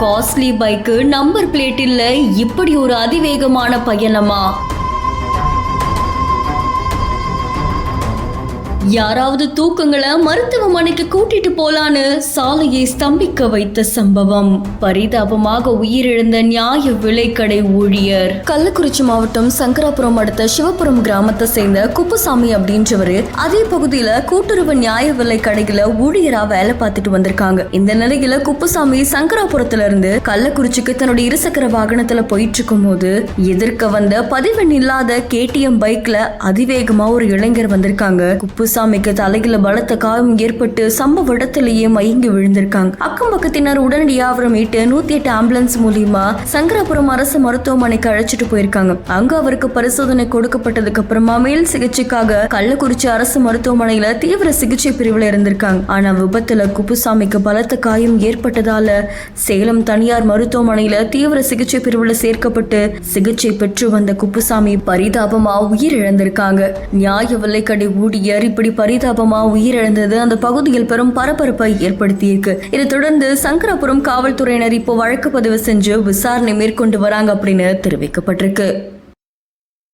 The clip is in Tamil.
காஸ்ட்லி பைக்கு நம்பர் பிளேட் இல்ல, இப்படி ஒரு அதிவேகமான பயணமா? யாராவது தூக்கங்களை மருத்துவமனைக்கு கூட்டிட்டு போலான்னு சாலையை ஸ்தம்பிக்க வைத்த சம்பவம். பரிதாபமாக உயிரிழந்த நியாய விலைக்கடை ஊழியர். கள்ளக்குறிச்சி மாவட்டம் சங்கராபுரம் அடுத்த சிவபுரம் கிராமத்தை சேர்ந்த குப்புசாமி அப்படின்றவரு அதே பகுதியில கூட்டுறவு நியாய விலை கடையில ஊழியரா வேலை பார்த்துட்டு வந்திருக்காங்க. இந்த நிலையில குப்புசாமி சங்கராபுரத்துல இருந்து கள்ளக்குறிச்சிக்கு தன்னுடைய இருசக்கர வாகனத்துல போயிட்டு இருக்கும் போது எதிர்க்க வந்த பதிவெண் இல்லாத KTM பைக்ல அதிவேகமா ஒரு இளைஞர் வந்திருக்காங்க. குப்புசாமிக்கு தலையில பலத்த காயம் ஏற்பட்டு சம்பவ இடத்திலேயே மயங்கி விழுந்திருக்காங்க. அக்கம் பக்கத்தினர் உடனடியாக அவரை மீட்டு 108 ஆம்புலன்ஸ் மூலியமா சங்கராபுரம் அரசு மருத்துவமனைக்கு அழைச்சிட்டு போயிருக்காங்க. அங்க அவருக்கு பரிசோதனை கொடுக்கப்பட்டதுக்கு அப்புறமா மேல் சிகிச்சைக்காக கள்ளக்குறிச்சி அரசு மருத்துவமனையில தீவிர சிகிச்சை பிரிவுல இருந்திருக்காங்க. ஆனா விபத்துல குப்புசாமிக்கு பலத்த காயம் ஏற்பட்டதால சேலம் தனியார் மருத்துவமனையில தீவிர சிகிச்சை பிரிவுல சேர்க்கப்பட்டு சிகிச்சை பெற்று வந்த குப்புசாமி பரிதாபமா உயிரிழந்திருக்காங்க. நியாய விலைக்கடை ஊழியர் இப்படி பரிதாபமா உயிரிழந்தது அந்த பகுதியில் பெரும் பரபரப்பை ஏற்படுத்தியிருக்கு. இதை தொடர்ந்து சங்கராபுரம் காவல்துறையினர் இப்போ வழக்கு பதிவு செஞ்சு விசாரணை மேற்கொண்டு வராங்க அப்படின்னு தெரிவிக்கப்பட்டிருக்கு.